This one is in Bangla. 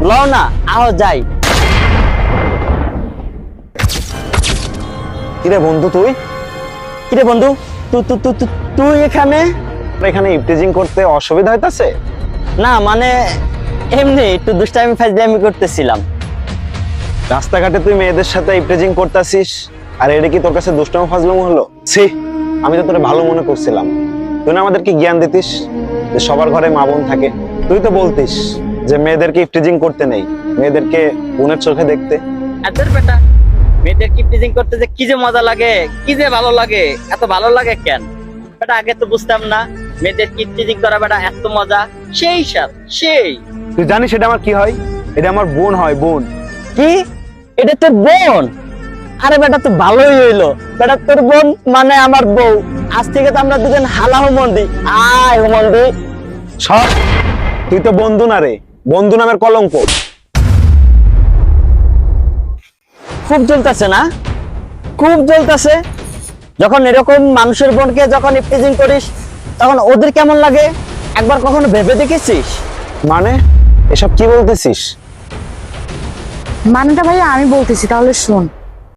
লও না, আও যাই। কিরে বন্ধু তুই কিরে বন্ধু, তুই এখানে? এখানে ইফটিজিং করতে অসুবিধা হইতাছে? না মানে এমনি একটু দুষ্টামি ফাজলামি করতেছিলাম। রাস্তাঘাটে তুই মেয়েদের সাথে ইফটিজিং করতাছিস, আর এটা কি তোর কাছে দুষ্টম ফাজলাম হলো? ছি, আমি তো তোরে ভালো মনে করছিলাম। তুই না আমাদেরকে জ্ঞান দিতিস যে সবার ঘরে মা বোন থাকে। তুই তো বলতিস যে মেয়েদেরকে ইফটিজিং করতে নেই, মেয়েদেরকে বোনের চোখে দেখতে। আচ্ছা বেটা, মেয়েদের কিপটিজিং করতে যে কি যে মজা লাগে, কি যে ভালো লাগে, এত ভালো লাগে কেন বেটা? আগে তো বুঝতাম না মেয়েদের কিপটিজিং করা বেটা এত মজা। সেই সাথ সেই। তুই জানিস এটা আমার কি হয়? এটা আমার বোন হয়, বোন। কি? এটা তোর বোন? আরে বেটা তো ভালোই হইলো বেটা, তোর বোন মানে আমার বউ। আজ থেকে তো আমরা দুজন হালা হুমন্দি। আয় হুমন্দি। সব, তুই তো বন্ধু না রে, বন্ধু নামের কলঙ্ক। খুব জ্বলতেছে না? খুব জ্বলতেছে। যখন এরকম মানুষের বোনকে যখন ইফটিজিং করিস তখন ওদের কেমন লাগে একবার কখনো ভেবে দেখেছিস? মানে এসব কি বলতেছিস? মানেটা ভাইয়া আমি বলতেছি, তাহলে শোন।